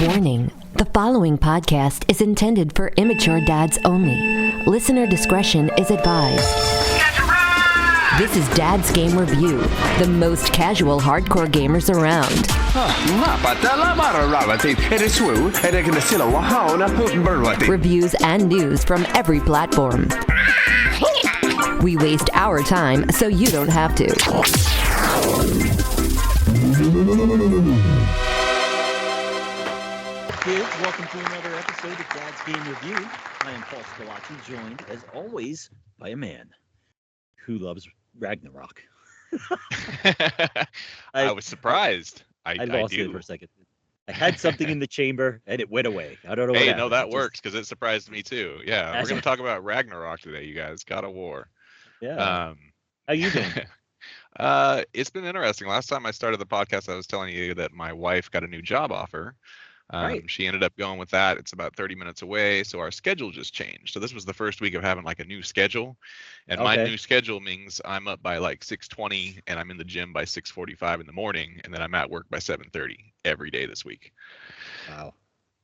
Warning, the following podcast is intended for immature dads only. Listener discretion is advised. This is Dad's Game Review, the most casual hardcore gamers around. Reviews and news from every platform. We waste our time so you don't have to. Kids, welcome to another episode of Dad's Game Review. I am Paul Scalacci, joined, as always, by a man who loves Ragnarok. I was surprised. I lost do. it for a second. I had something in the chamber, and it went away. I don't know what Hey, happened. no, that works because it surprised me too. Yeah, That's- we're going to talk about Ragnarok today, you guys. God of War. Yeah. How you doing? It's been interesting. Last time I started the podcast, I was telling you that my wife got a new job offer. Right. She ended up going with that. It's about 30 minutes away, so our schedule just changed. So this was the first week of having like a new schedule, and my Okay. new schedule means I'm up by like 6:20, and I'm in the gym by 6:45 in the morning, and then I'm at work by 7:30 every day this week. Wow.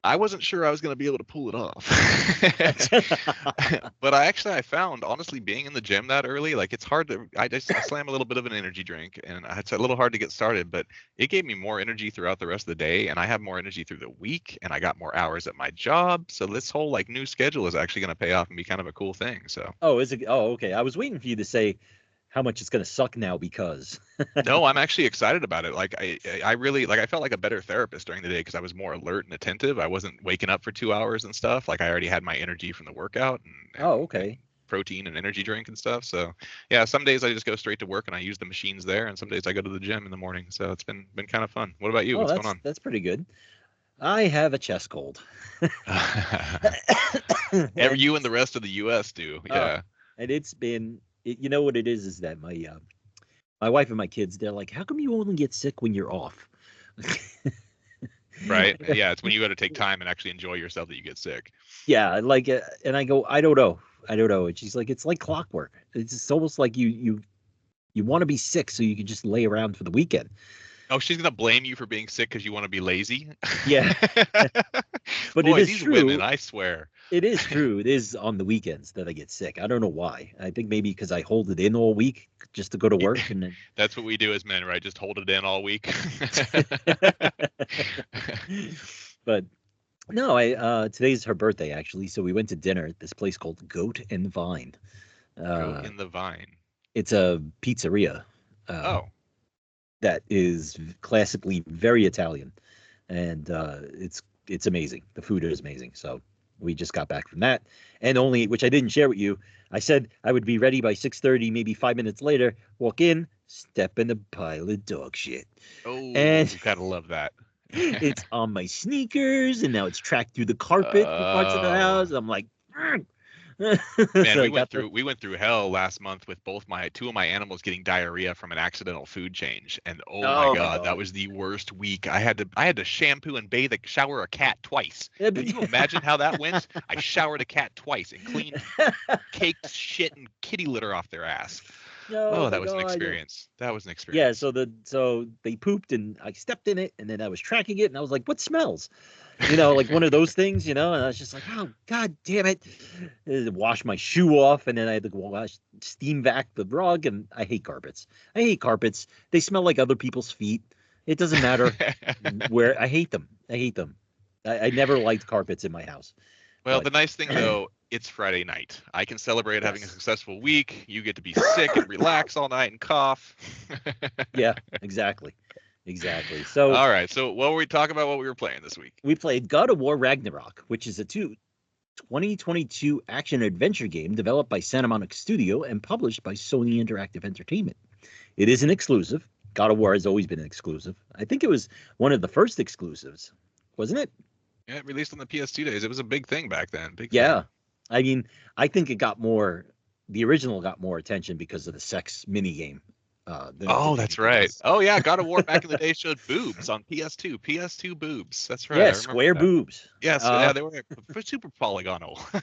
I wasn't sure I was going to be able to pull it off. But I found, honestly, being in the gym that early, like it's hard to, I slam a little bit of an energy drink and it's a little hard to get started, but it gave me more energy throughout the rest of the day, and I have more energy through the week, and I got more hours at my job. So this whole like new schedule is actually going to pay off and be kind of a cool thing. So Oh, is it? Oh, okay. I was waiting for you to say how much it's going to suck now because. no, I'm actually excited about it. Like I really like, I felt like a better therapist during the day because I was more alert and attentive. I wasn't waking up for 2 hours and stuff. Like I already had my energy from the workout and Oh, okay. protein and energy drink and stuff. So yeah, some days I just go straight to work and I use the machines there, and some days I go to the gym in the morning. So it's been kind of fun. What about you? Oh, What's going on? that's pretty good. I have a chest cold. You and the rest of the US do. Yeah. And it's been, you know what it is that my wife and my kids, they're like, how come you only get sick when you're off? Right. Yeah. It's when you got to take time and actually enjoy yourself that you get sick. Yeah, like, and I go, I don't know. And she's like, it's like clockwork. It's almost like you want to be sick so you can just lay around for the weekend. Oh, she's going to blame you for being sick because you want to be lazy? Yeah. But Boy, it is these true. women, I swear. It is true. It is on the weekends that I get sick. I don't know why. I think maybe because I hold it in all week just to go to work. And then... That's what we do as men, right? Just hold it in all week. But no, today's her birthday actually, so we went to dinner at this place called Goat and Vine. Go in the vine. It's a pizzeria. Oh. That is classically very Italian, and it's amazing. The food is amazing. So we just got back from that, and which I didn't share with you. I said I would be ready by 6:30, maybe 5 minutes later. Walk in, step in a pile of dog shit. Oh, And- you gotta love that. It's on my sneakers, and now it's tracked through the carpet for parts of the house. I'm like, "Ugh." Man, So I we went through hell last month with two of my animals getting diarrhea from an accidental food change, and oh my God, that was the worst week. I had to shampoo and shower a cat twice. Can you imagine how that went? I showered a cat twice and cleaned caked shit and kitty litter off their ass. Oh, that was an experience. That was an experience. Yeah, so they pooped and I stepped in it, and then I was tracking it and I was like, what smells? Like one of those things, and I was just like, oh God damn it. Wash my shoe off, and then I had to steam vac the rug, and I hate carpets. They smell like other people's feet. It doesn't matter where. I hate them. I never liked carpets in my house. Well, But- the nice thing though, it's Friday night. I can celebrate having a successful week. You get to be sick and relax all night and cough. Yeah, exactly. So All right. So what were we talking about? What we were playing this week? we played God of War Ragnarok, which is a 2022 action-adventure game developed by Santa Monica Studio and published by Sony Interactive Entertainment. It is an exclusive. God of War has always been an exclusive. I think it was one of the first exclusives, wasn't it? Yeah, it released on the PS2 days. It was a big thing back then. Big Yeah. thing. I mean, I think the original got more attention because of the sex mini game. Oh, that's right. Oh, yeah. God of War back in the day showed boobs on PS2. PS2 boobs. That's right. I Yeah, remember square that. boobs. Yes, yeah, they were super polygonal. So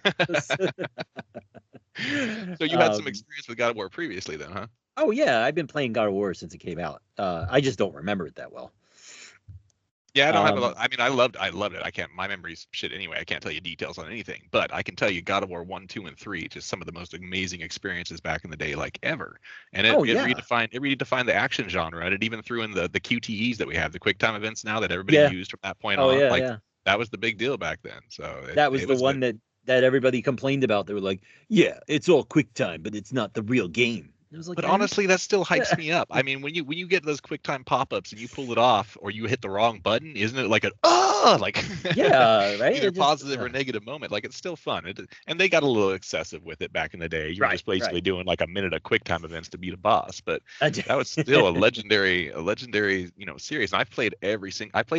you had some experience with God of War previously then, huh? Oh, yeah. I've been playing God of War since it came out. I just don't remember it that well. Yeah, I don't have a lot. I mean, I loved it. I can't. My memory's shit anyway. I can't tell you details on anything, but I can tell you God of War 1, 2, and 3, just some of the most amazing experiences back in the day, like ever. And it, Oh it yeah, redefined the action genre, and it even threw in the QTEs that we have, the quick time events now that everybody yeah. used from that point Oh on. yeah, Like yeah. that was the big deal back then. So That was it the was one that everybody complained about. They were like, "Yeah, it's all quick time, but it's not the real game." It was like, But man, honestly, that still hypes me up. I mean, when you get those QuickTime pop-ups and you pull it off or you hit the wrong button, isn't it like like yeah, right. either It just positive or negative moment? Like it's still fun. And they got a little excessive with it back in the day. You were right, just basically right. doing like a minute of QuickTime events to beat a boss, but that was still a legendary series. And I played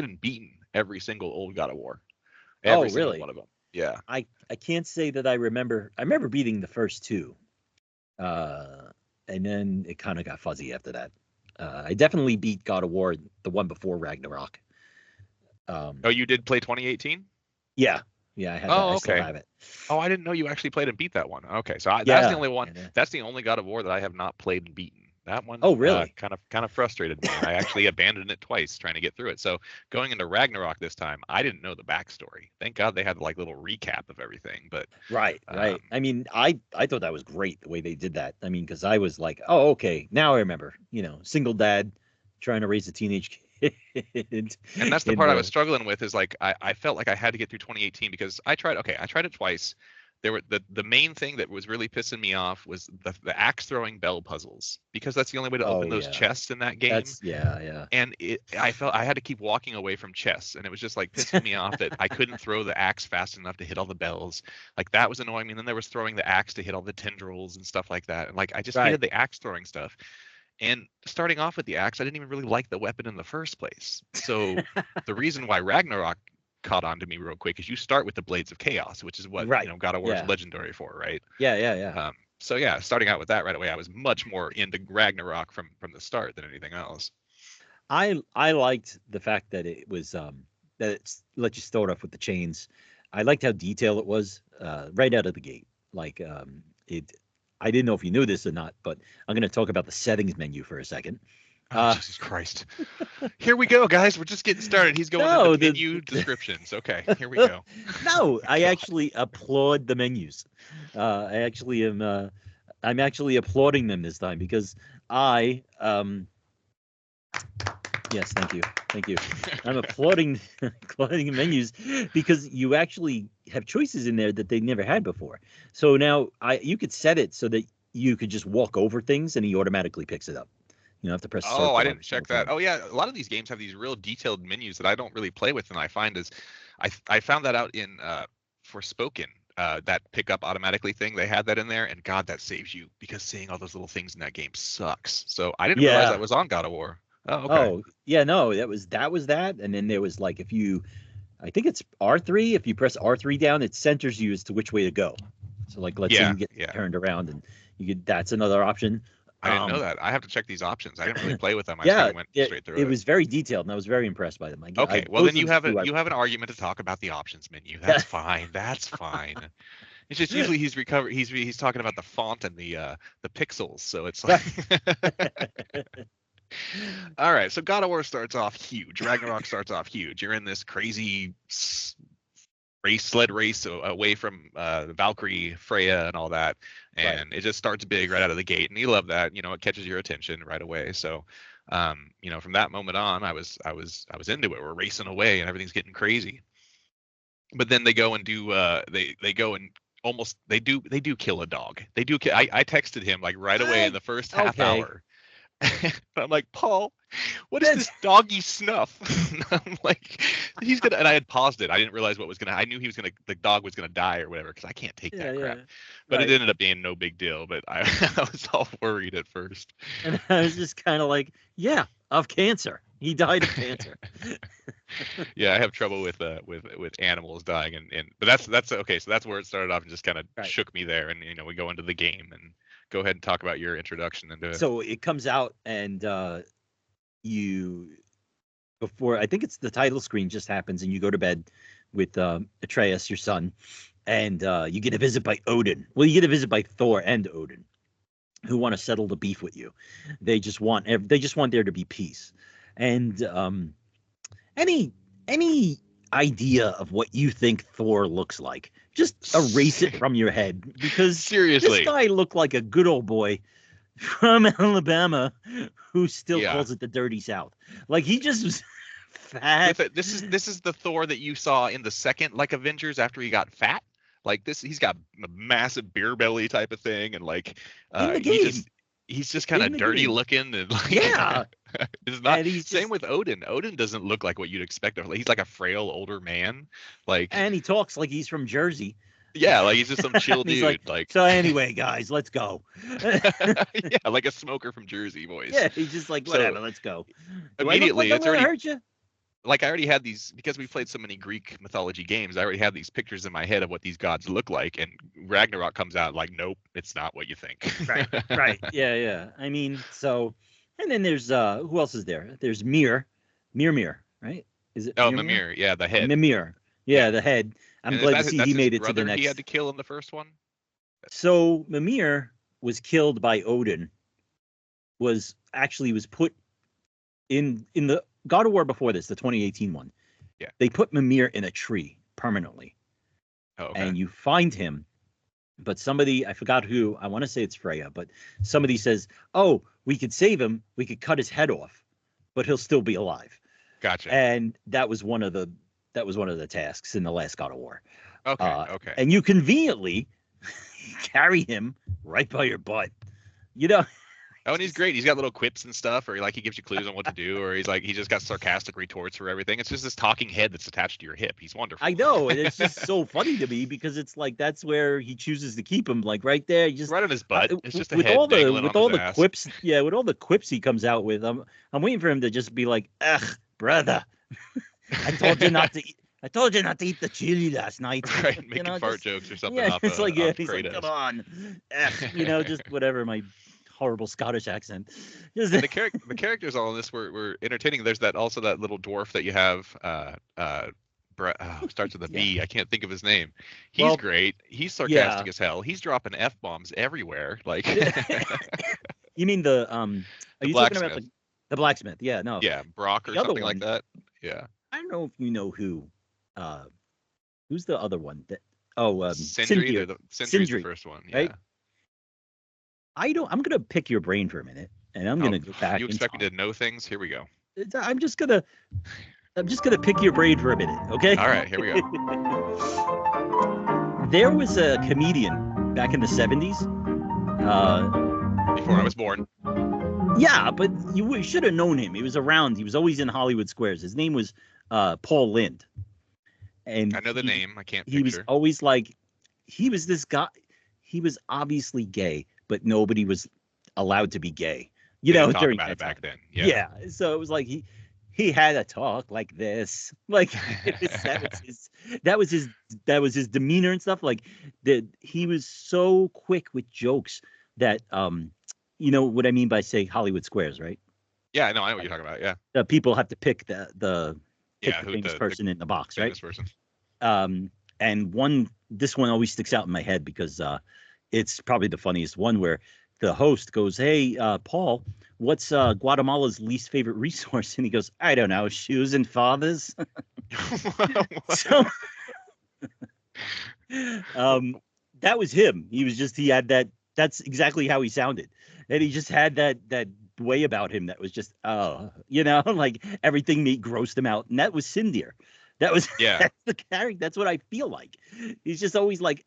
and beaten every single old God of War, Oh, every single really? one of them. Yeah. I can't say that I remember. I remember beating the first two, uh, and then it kind of got fuzzy after that. I definitely beat God of War, the one before Ragnarok. Oh, you did play 2018? Yeah, yeah, I had that. Oh, I still okay. have it. Oh, I didn't know you actually played and beat that one. Okay, so that's the Yeah. only one. Yeah. That's the only God of War that I have not played and beaten. That Oh, one really? kind of frustrated me, and I actually abandoned it twice trying to get through it. So going into Ragnarok this time, I didn't know the backstory. Thank God they had like little recap of everything. But Right, um, right. I mean, I thought that was great the way they did that. I mean, because I was like, oh, okay, now I remember. Single dad trying to raise a teenage kid and that's the in part I was the struggling with is like I felt like I had to get through 2018 because I tried it twice. There were the main thing that was really pissing me off was the axe throwing bell puzzles because that's the only way to open oh those yeah, chests in that game. yeah. And I felt I had to keep walking away from chests, and it was just like pissing me off that I couldn't throw the axe fast enough to hit all the bells. Like that was annoying me. And then there was throwing the axe to hit all the tendrils and stuff like that. And like I just Right. hated the axe throwing stuff. And starting off with the axe, I didn't even really like the weapon in the first place. So the reason why Ragnarok caught on to me real quick is you start with the Blades of Chaos, which is what Right. God of War is Yeah. legendary for, right? Yeah. So yeah, starting out with that right away, I was much more into Ragnarok from the start than anything else. I liked the fact that it was that it's let you start off with the chains. I liked how detailed it was right out of the gate. Like it. I didn't know if you knew this or not, but I'm going to talk about the settings menu for a second. Oh, Jesus Christ. Here we go, guys. We're just getting started. He's going No, into menu descriptions. Okay, here we go. No, I God. actually applaud the menus. I actually am. I'm actually applauding them this time because I. Yes, thank you. I'm applauding applauding the menus because you actually have choices in there that they never had before. So now you could set it so that you could just walk over things and he automatically picks it up. You don't have to press Oh, circle I every didn't single check that. time. Oh, yeah. A lot of these games have these real detailed menus that I don't really play with, and I find is, I found that out in Forspoken. That pick up automatically thing, they had that in there, and God, that saves you because seeing all those little things in that game sucks. So I didn't realize that Yeah. was on God of War. Oh, okay. Oh, yeah, no, that was that. And then there was like I think it's R3. If you press R3 down, it centers you as to which way to go. So like let's say Yeah, you get yeah. turned around and that's another option. I didn't know that. I have to check these options. I didn't really play with them. I just kind Yeah, of went it, straight through it it. was very detailed and I was very impressed by them. Okay, well Both then of the two you have an argument to talk about the options menu. yeah. That's fine. That's fine. It's just usually he's talking about the font and the pixels. So it's like all right, so God of War starts off huge. Ragnarok starts off huge. You're in this crazy sled race away from Valkyrie, Freya, and all that, and Right. it just starts big right out of the gate, and you love that. It catches your attention right away. So, from that moment on, I was into it. We're racing away, and everything's getting crazy. But then they go and do they go and almost they do kill a dog. They do. I texted him like right away in the first half Okay. hour. I'm like, Paul, what is this doggy snuff? I'm like, he's gonna. And I had paused it. I didn't realize what was gonna. I knew the dog was gonna die or whatever because I can't take that crap. But Right. it ended up being no big deal. But I was all worried at first. And I was just kind of like, yeah, of cancer. He died of cancer. Yeah, I have trouble with animals dying, but that's okay. So that's where it started off and just kind of Right. shook me there. And we go into the game and go ahead and talk about your introduction into it. So it comes out and before I think it's the title screen just happens and you go to bed with Atreus, your son, and you get a visit by Odin. Well, you get a visit by Thor and Odin, who want to settle the beef with you. They just want there to be peace. And any idea of what you think Thor looks like, just erase it from your head, because Seriously, this guy looked like a good old boy from Alabama who still Yeah. calls it the dirty South. Like, he just was fat. this is the Thor that you saw in the second like Avengers after he got fat. Like this, he's got a massive beer belly type of thing, and like In the game. he's just kind In of the dirty game. looking, and like Yeah. it's not And he's same just- with Odin. Odin doesn't look like what you'd expect of. He's like a frail older man, like And he talks like he's from Jersey. yeah, like he's just some chill And he's dude, like, so anyway, guys, let's go. yeah, like a smoker from Jersey voice. Yeah, he's just like, So, whatever, let's go. Do immediately, I look like it's I'm gonna already hurt you? like I already had these because we played so many Greek mythology games. I already had these pictures in my head of what these gods look like, and Ragnarok comes out like, nope, it's not what you think. Right. Yeah. I mean, so, and then there's who else is there? There's Mimir, right? Is it? Oh, Mimir, yeah, the head. Mimir, yeah, the head. I'm And glad to that's see he his made it to the brother next. He had to kill in the first one. So Mimir was killed by Odin. Was put in the God of War before this, the 2018 one. Yeah. They put Mimir in a tree permanently. Oh, okay. And you find him, but somebody, I forgot who, I want to say it's Freya, but somebody says, oh, we could save him, we could cut his head off, but he'll still be alive. Gotcha. And that was one of the tasks in the last God of War. Okay. And you conveniently carry him right by your butt. You know, Oh, and he's great. He's got little quips and stuff, or he gives you clues on what to do, or he just got sarcastic retorts for everything. It's just this talking head that's attached to your hip. He's wonderful. I know, and it's just so funny to me because it's like that's where he chooses to keep him, like right there. Just right on his butt. It's just a with head all the dangling with on all his the ass. quips. Yeah, with all the quips he comes out with, I'm waiting for him to just be like, "Ugh, brother, I told you not to eat. I told you not to eat the chili last night." Right, making fart just, jokes or something. Yeah, off it's of, like yeah, off he's like, Kratos. "Come on, just whatever." My horrible Scottish accent. Just, And the characters all in this were entertaining. There's that little dwarf that you have. Starts with a B. I can't think of his name. He's great. He's sarcastic as hell. He's dropping F-bombs everywhere. Like you mean the are you talking about blacksmith. the blacksmith? Yeah, no. Yeah, Brock or The other something one. like that. Yeah. I don't know if you know who's the other one that Sindri. Sindri's the Sindri, first one. Yeah. right? I'm gonna pick your brain for a minute, and I'm gonna go back. You expect me to know things? Here we go. I'm just gonna pick your brain for a minute, okay? All right, here we go. There was a comedian back in the 70s. Before I was born. Yeah, but you should have known him. He was around. He was always in Hollywood squares. His name was Paul Lynde. And I know the name. I can't he was picture. always like, he was this guy. He was obviously gay, but nobody was allowed to be gay. They didn't know, talk during about that it back time. then. Yeah. So it was like he had a talk like this, like that was his demeanor and stuff. Like that he was so quick with jokes that you know what I mean by say Hollywood squares, right? Yeah, no, I know what you're talking about. Yeah. People have to pick the Who famous person in the box, right? famous person. And this one always sticks out in my head because it's probably the funniest one where the host goes, "Hey, Paul, what's Guatemala's least favorite resource?" And he goes, "I don't know, shoes and fathers." So, that was him. He had that. That's exactly how he sounded, and he just had that way about him that was just, like everything grossed him out, and that was Sindir. That was that's the character. That's what I feel like. He's just always like,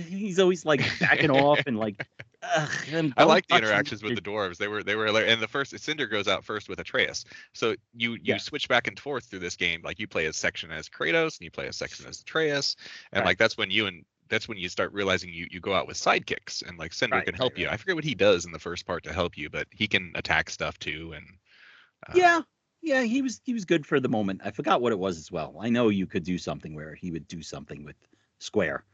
he's always like backing off and like. I like the interactions with the dwarves. They were hilarious. And the first Cinder goes out first with Atreus. So you switch back and forth through this game. Like you play a section as Kratos and you play a section as Atreus, and like that's when you start realizing you go out with sidekicks and like Cinder can help you. I forget what he does in the first part to help you, but he can attack stuff too. And yeah, he was good for the moment. I forgot what it was as well. I know you could do something where he would do something with Square.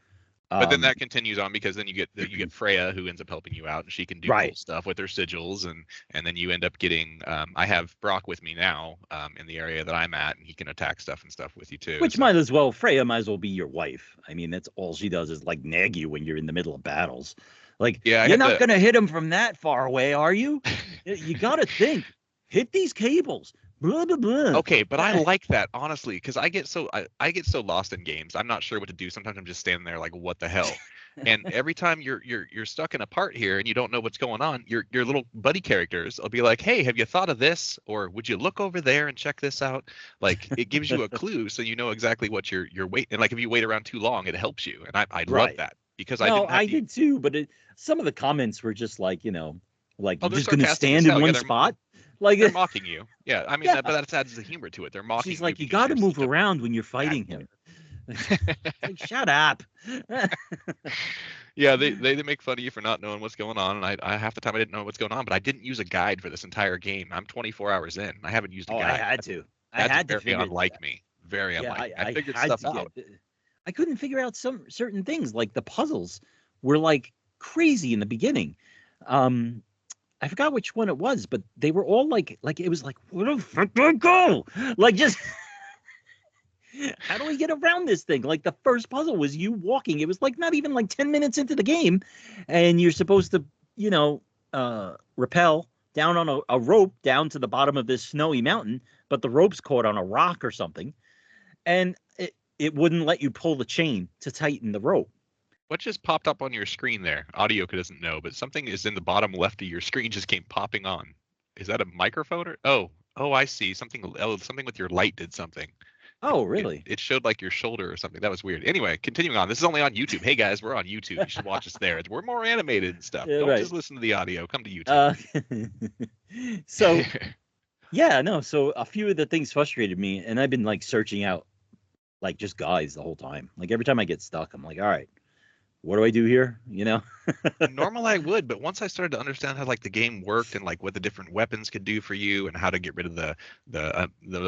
But then that continues on because then you get Freya who ends up helping you out, and she can do cool stuff with her sigils, and then you end up getting I have Brock with me now in the area that I'm at, and he can attack stuff and stuff with you too. Which Freya might as well be your wife. I mean, that's all she does is like nag you when you're in the middle of battles. Like, you're not gonna hit him from that far away, are you? You gotta think. Hit these cables. Blah, blah, blah. Okay, but I like that honestly because I get so lost in games. I'm not sure what to do. Sometimes I'm just standing there like, what the hell? And every time you're stuck in a part here and you don't know what's going on, your little buddy characters will be like, "Hey, have you thought of this?" Or "Would you look over there and check this out?" Like it gives you a clue so you know exactly what you're waiting. And like if you wait around too long, it helps you. And I love Right. that because No, I I didn't have did too, but some of the comments were just like, like oh, you're they're just gonna sarcastic as stand in hell. Yeah, one spot. Like, they're mocking you. Yeah, I mean yeah. that, but that adds the humor to it. They're She's mocking you like, you because got to you're move such a around when you're bad fighting player. him. Like, shut up. Yeah, they make fun of you for not knowing what's going on, and I half the time I didn't know what's going on, but I didn't use a guide for this entire game. I'm 24 hours in. I haven't used a Oh, I guide. had to. I That's had to very figure. unlike me. Very Yeah, unlike me. I I figured had stuff to out. get. I couldn't figure out some certain things. Like the puzzles were like crazy in the beginning. Um, I forgot which one it was, but they were all like it was like, where the fuck do I go? Like, just how do we get around this thing? Like the first puzzle was you walking. It was like not even like 10 minutes into the game, and you're supposed to, rappel down on a rope down to the bottom of this snowy mountain, but the rope's caught on a rock or something, and it wouldn't let you pull the chain to tighten the rope. What just popped up on your screen there? Audio doesn't know, but something is in the bottom left of your screen just came popping on. Is that a microphone or oh, I see. Something with your light did something. Oh, It, really? it showed like your shoulder or something. That was weird. Anyway, continuing on. This is only on YouTube. Hey guys, we're on YouTube. You should watch us there. We're more animated and stuff. Yeah, Don't right. just listen to the audio. Come to YouTube. So yeah, no. So a few of the things frustrated me, and I've been like searching out like just guys the whole time. Like every time I get stuck, I'm like, all right, what do I do here? Normal I would, but once I started to understand how like the game worked and like what the different weapons could do for you and how to get rid of the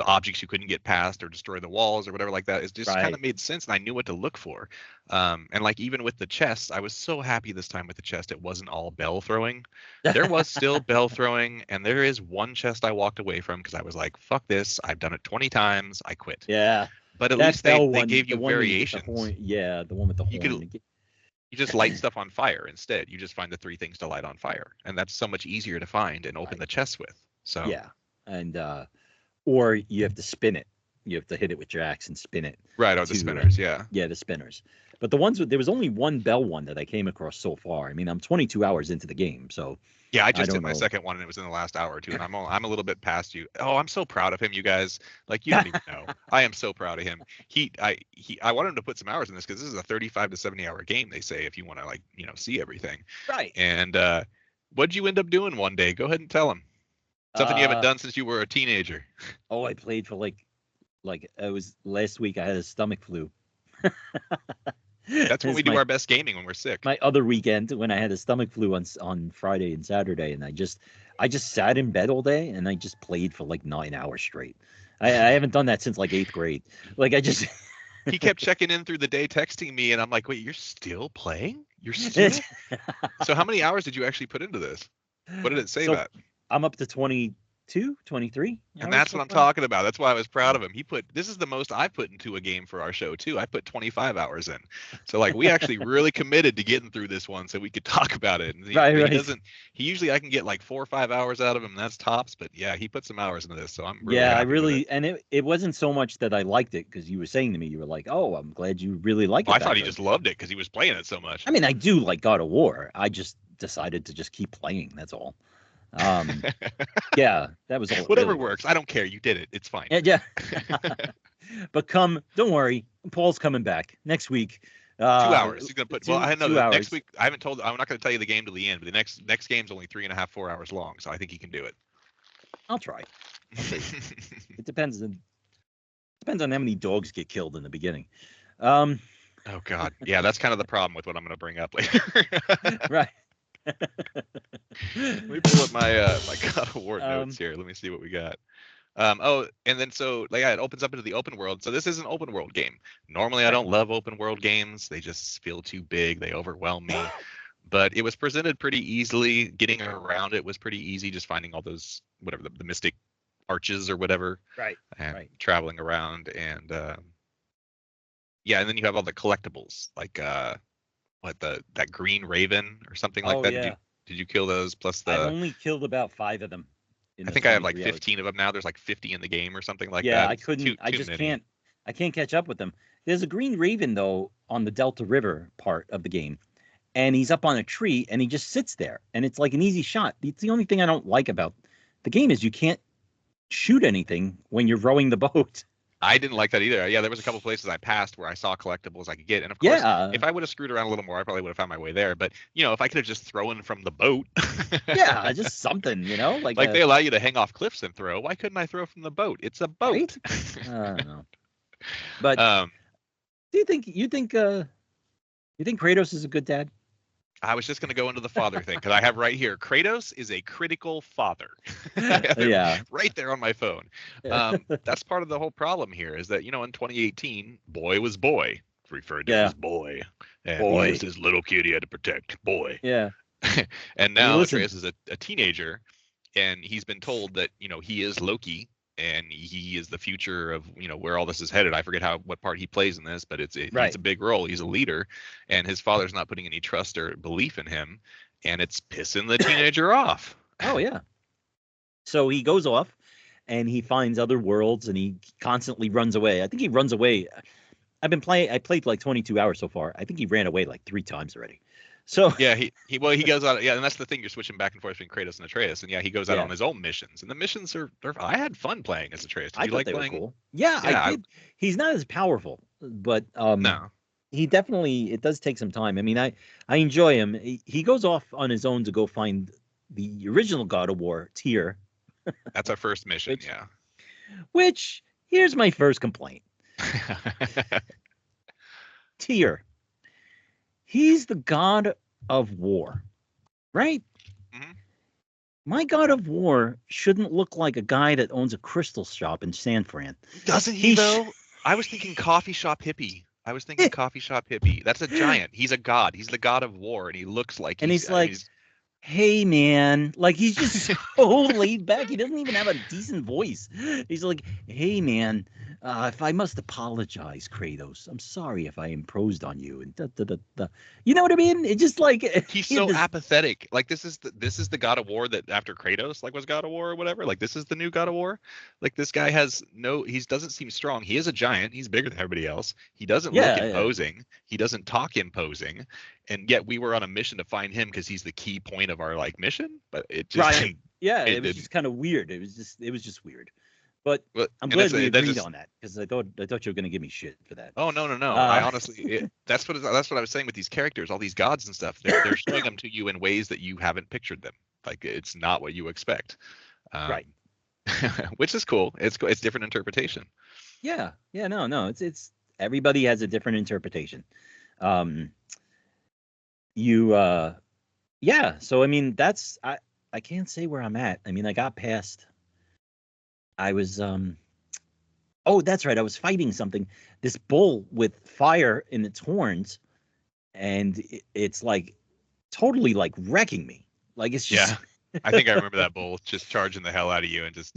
objects you couldn't get past or destroy the walls or whatever like that, it just kind Right. of made sense and I knew what to look for. And like even with the chest, I was so happy this time with the chest it wasn't all bell throwing. There was still bell throwing, and there is one chest I walked away from because I was like, "Fuck this! I've done it 20 times. I quit." Yeah. But at That least bell they one, gave the you one with the variations. horn. Yeah, the one with the You could horn. you just light stuff on fire instead. You just find the 3 things to light on fire, and that's so much easier to find and open Right. the chest with. So Yeah, and or you have to spin it. You have to hit it with your axe and spin it. right, or the to, spinners, yeah. Yeah, the spinners. But the ones there was only one bell one that I came across so far. I mean, I'm 22 hours into the game, so Yeah, I just don't did my know. second one, and it was in the last hour or two, and I'm a little bit past you. Oh, I'm so proud of him, you guys. Like you don't even know. I am so proud of him. I want him to put some hours in this because this is a 35 to 70 hour game. They say if you want to like see everything. Right. And what'd you end up doing one day? Go ahead and tell him. Something you haven't done since you were a teenager. Oh, I played for like it was last week. I had a stomach flu. That's when we It's do our best gaming, when we're sick. my other weekend when I had a stomach flu on Friday and Saturday, and I just sat in bed all day and I just played for like 9 hours straight. I haven't done that since like 8th grade. Like I just He kept checking in through the day, texting me, and I'm like, "Wait, you're still playing? You're still?" So how many hours did you actually put into this? What did it say So, that? I'm up to 22, 23. And that's what I'm talking about. That's why I was proud of him. This is the most I've put into a game for our show too. I put 25 hours in. So like we actually really committed to getting through this one so we could talk about it. And he usually I can get like 4 or 5 hours out of him, and that's tops. But yeah, he put some hours into this. So I'm really Yeah, I happy with really, it. and it wasn't so much that I liked it because you were saying to me, you were like, "Oh, I'm glad you really like it." Well, I thought he just loved it because he was playing it so much. I mean, I do like God of War. I just decided to just keep playing. That's all. Yeah, that was all. Whatever really works. I don't care. You did it. It's fine. Yeah. But don't worry, Paul's coming back next week. 2 hours. He's gonna put. Well, I know 2 next hours. week. I haven't told. I'm not gonna tell you the game till the end. But the next game's only 3.5, 4 hours long. So I think he can do it. I'll try. It depends on how many dogs get killed in the beginning. Oh God, yeah, that's kind of the problem with what I'm gonna bring up later. Right. Let me pull up my my God of War notes here. Let me see what we got. Oh, and then so like it opens up into the open world. So this is an open world game. Normally I don't love open world games. They just feel too big. They overwhelm me. But it was presented pretty easily. Getting around it was pretty easy. Just finding all those whatever the mystic arches or whatever. Right. And traveling around and yeah, and then you have all the collectibles like that green raven or something like that. Yeah. Did you kill those plus the I've only killed about 5 of them. in I the think I have like 23 hours. 15 of them now. There's like 50 in the game or something like Yeah, that. I It's couldn't. I too just many. can't. I can't catch up with them. There's a Green Raven though on the Delta River part of the game, and he's up on a tree and he just sits there, and it's like an easy shot. It's the only thing I don't like about the game is you can't shoot anything when you're rowing the boat. I didn't like that either. Yeah, there was a couple places I passed where I saw collectibles I could get, and of course, Yeah, if I would have screwed around a little more, I probably would have found my way there. But if I could have just thrown from the boat, yeah, just something, like like they allow you to hang off cliffs and throw. Why couldn't I throw from the boat? It's a boat. right? I don't know. But do you think Kratos is a good dad? I was just going to go into the father thing because I have right here. Kratos is a critical father. Yeah. Right there on my phone. That's part of the whole problem here is that, in 2018, boy was boy, referred to as boy. And he was his little kid he had to protect, boy. Yeah. And now Atreus is a teenager, and he's been told that, he is Loki. And he is the future of where all this is headed. I forget what part he plays in this, but it's a big role. He's a leader, and his father's not putting any trust or belief in him, and it's pissing the teenager off. Oh yeah. So he goes off, and he finds other worlds, and he constantly runs away. I think he runs away. I played like 22 hours so far. I think he ran away like 3 times already. So yeah, he goes out. Yeah, and that's the thing. You're switching back and forth between Kratos and Atreus, and he goes out on his own missions. And the missions are I had fun playing as Atreus. Did you like playing? Were cool. Yeah, I did. He's not as powerful, but no, he definitely. It does take some time. I mean, I enjoy him. He goes off on his own to go find the original God of War, Tyr. That's our first mission. Which here's my first complaint. Tyr. He's the god of war, right? Mm-hmm. My god of war shouldn't look like a guy that owns a crystal shop in San Fran. Doesn't he though? I was thinking coffee shop hippie. Coffee shop hippie. That's a giant. He's a god. He's the god of war, and he looks like. And he's like, hey man, like he's just so laid back. He doesn't even have a decent voice. He's like, hey man, if I must apologize, Kratos, I'm sorry if I imposed on you, and you know what I mean? It's just like he's so apathetic. Like this is the God of War that after Kratos was God of War or whatever. Like this is the new God of War. Like this guy he doesn't seem strong. He is a giant. He's bigger than everybody else. He doesn't look imposing. Yeah. He doesn't talk imposing. And yet we were on a mission to find him because he's the key point of our mission. But it just it was just kind of weird. It was just weird. But I'm glad we agreed on that because I thought you were going to give me shit for that. Oh no! I honestly, that's what I was saying with these characters, all these gods and stuff. They're showing them to you in ways that you haven't pictured them. Like it's not what you expect, right? Which is cool. It's different interpretation. Yeah. No. It's everybody has a different interpretation. So I mean that's I can't say where I'm at. I mean I got past. I was that's right. I was fighting something. This bull with fire in its horns, and it's like totally like wrecking me. Like it's just I think I remember that bull just charging the hell out of you and just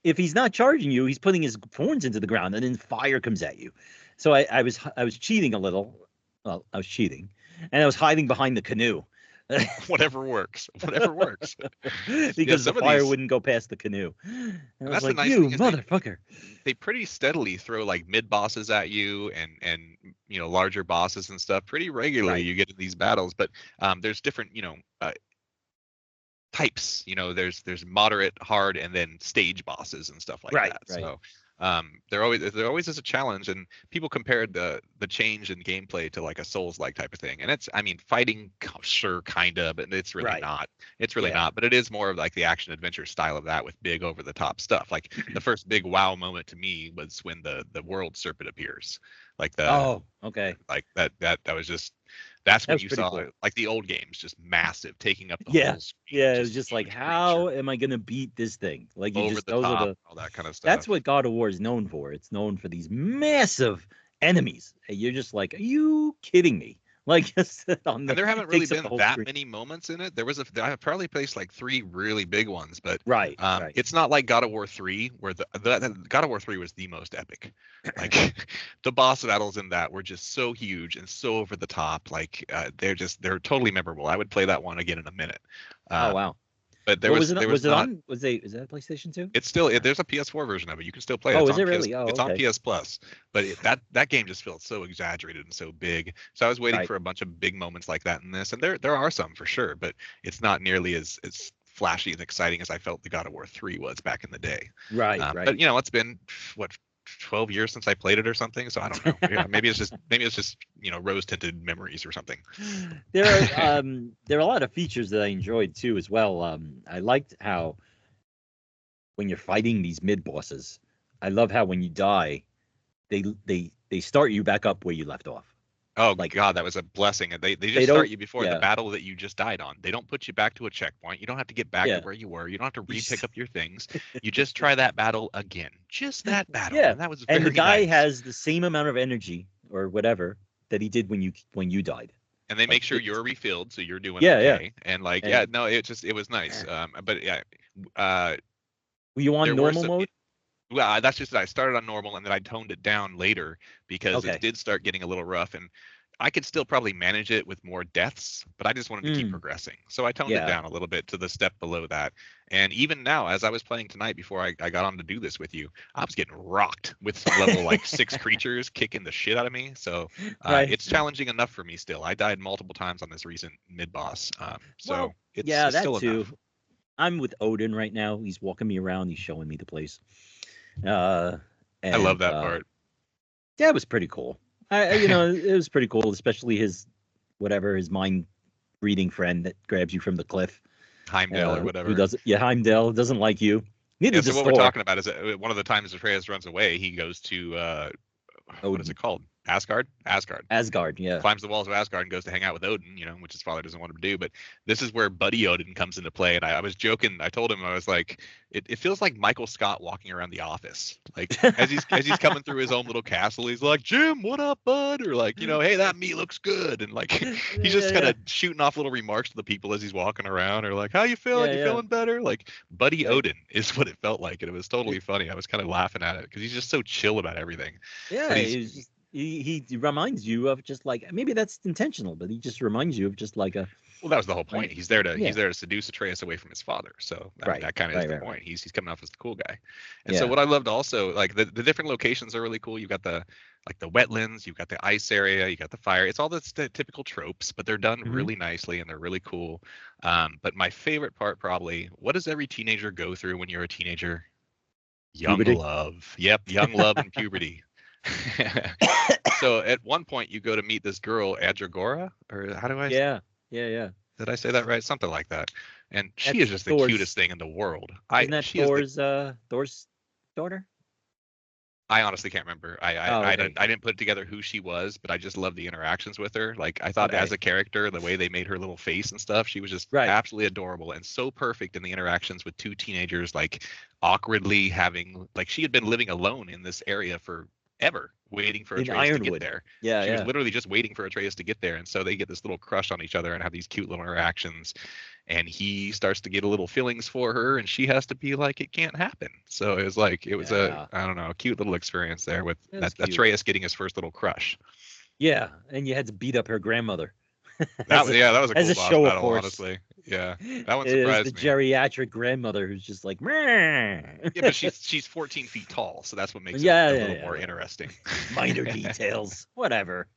If he's not charging you, he's putting his horns into the ground, and then fire comes at you. So I was cheating a little. Well, I was cheating, and I was hiding behind the canoe. Whatever works. Because the fire wouldn't go past the canoe. And I was like, nice you motherfucker. They pretty steadily throw like mid bosses at you and larger bosses and stuff pretty regularly. Right. You get in these battles, but there's different types. There's moderate, hard, and then stage bosses and stuff like that. Right. So there always is a challenge, and people compared the change in gameplay to like a Souls-like type of thing, and it's fighting sure kind of, but it's really not. It's really not, but it is more of like the action adventure style of that with big over the top stuff. Like the first big wow moment to me was when the world serpent appears, like like that was just. That's when you saw cool. Like the old games, just massive, taking up the whole screen. Yeah, it was just like, how am I gonna beat this thing? Like you over just the top, all that kind of stuff. That's what God of War is known for. It's known for these massive enemies. And you're just like, are you kidding me? Like, and there haven't really been that many moments in it. I probably placed like 3 really big ones, but it's not like God of War 3, where the God of War 3 was the most epic. Like the boss battles in that were just so huge and so over the top. Like they're totally memorable. I would play that one again in a minute. Oh wow! But there What was was it? there Was was it not. on? Was it? Is that a PlayStation 2? It's still there's a PS4 version of it. You can still play it. Oh, It's is on it PS. really? Oh, It's on okay. PS Plus. But that game just felt so exaggerated and so big. So I was waiting Right. for a bunch of big moments like that in this, and there are some for sure, but it's not nearly as flashy and exciting as I felt the God of War 3 was back in the day. Right. But it's been what 12 years since I played it or something, so I don't know. Yeah, maybe it's just rose tinted memories or something. There are a lot of features that I enjoyed too as well. I liked how when you're fighting these mid bosses, I love how when you die, they start you back up where you left off. Oh Like- God, that was a blessing. They They just don't- start you before the yeah. battle that you just died on. They don't put you back to a checkpoint. You don't have to get back Yeah. to where you were. You don't have to You re-pick just- up your things. You just try that battle again. Just that battle. Yeah, And that was very And the guy nice. has the same amount of energy or whatever that he did when you died. And they make sure it- you're refilled, so you're doing Yeah, yeah. okay. And like, And- yeah, no, it was nice. But yeah, Were you on there were normal some- mode? well, that's just it. I started on normal and then I toned it down later because Okay. it did start getting a little rough, and I could still probably manage it with more deaths, but I just wanted to keep progressing. So I toned it Yeah. down a little bit to the step below that. And even now, as I was playing tonight before I got on to do this with you, I was getting rocked with some level like 6 creatures kicking the shit out of me. So Right. it's challenging enough for me still. I died multiple times on this recent mid boss. So Well, it's yeah, that still too. enough. I'm with Odin right now. He's walking me around. He's showing me the place. I love that part. Yeah, it was pretty cool. It was pretty cool, especially his mind reading friend that grabs you from the cliff. Heimdall or whatever. Who doesn't? Yeah, Heimdall doesn't like you. Neither Yeah, does so what Thor. we're talking about is that one of the times Atreus runs away, he goes to what is Odin. it called? Asgard? Asgard, yeah. Climbs the walls of Asgard and goes to hang out with Odin, which his father doesn't want him to do. But this is where Buddy Odin comes into play. And I was joking. I told him, I was like, it feels like Michael Scott walking around the office. Like as he's coming through his own little castle, he's like, Jim, what up, bud? Or like, hey, that meat looks good. And like he's just kind of shooting off little remarks to the people as he's walking around, or like, how you feeling? You feeling better? Like Buddy Odin is what it felt like. And it was totally funny. I was kind of laughing at it because he's just so chill about everything. Yeah, But he's just, he reminds you of just like, maybe that's intentional, but he just reminds you of just like a. Well, that was the whole point. Right. He's there to seduce Atreus away from his father. So Right. that kind of is the Right. point. He's coming off as the cool guy. And Yeah. so what I loved also, like the different locations are really cool. You've got the wetlands, you've got the ice area, you got the fire. It's all the typical tropes, but they're done Mhm. really nicely and they're really cool. But my favorite part probably, what does every teenager go through when you're a teenager? Young Puberty. love. Yep, young love and puberty. So at one point you go to meet this girl, Adragora, or how do I Yeah. did I say that right? Something like that. And she That's is just the Thor's- cutest thing in the world. Isn't that She is Thor's daughter? I honestly can't remember. I okay. didn't put together who she was, but I just love the interactions with her. Like I thought Okay. as a character, the way they made her little face and stuff, she was just Right. absolutely adorable and so perfect in the interactions with two teenagers, like awkwardly having, like she had been living alone in this area forever, waiting for In Atreus to Ironwood. get there. Yeah, She yeah. was literally just waiting for Atreus to get there, and so they get this little crush on each other and have these cute little interactions. And he starts to get a little feelings for her, and she has to be like, it can't happen. So it was Yeah. I don't know, a cute little experience there with It was cute. Atreus getting his first little crush. Yeah, and you had to beat up her grandmother. That was a cool as a boss show of battle, force. honestly. Yeah, that one It is surprised the me. geriatric grandmother who's just like, meh. Yeah, but she's 14 feet tall, so that's what makes Yeah, it a yeah, little yeah, more yeah. interesting. Minor details, whatever.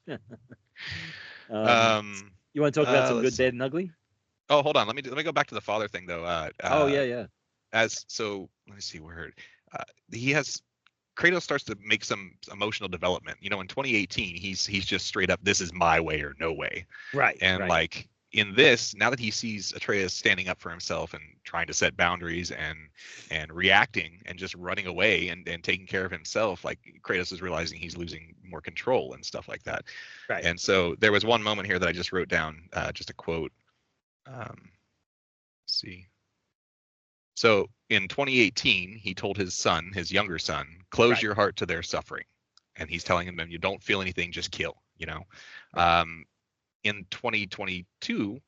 Um, You want to talk about some good, let's- bad, and ugly? oh, hold on, let me go back to the father thing though. Oh yeah. Let me see where he has Kratos starts to make some emotional development. In 2018 he's just straight up, this is my way or no way. Right. And right. like in this, now that he sees Atreus standing up for himself and trying to set boundaries and reacting and just running away and taking care of himself, like Kratos is realizing he's losing more control and stuff like that. Right. And so there was one moment here that I just wrote down, just a quote. Let's see. So in 2018, he told his younger son, close Right. your heart to their suffering. And he's telling him, you don't feel anything, just kill, In 2022,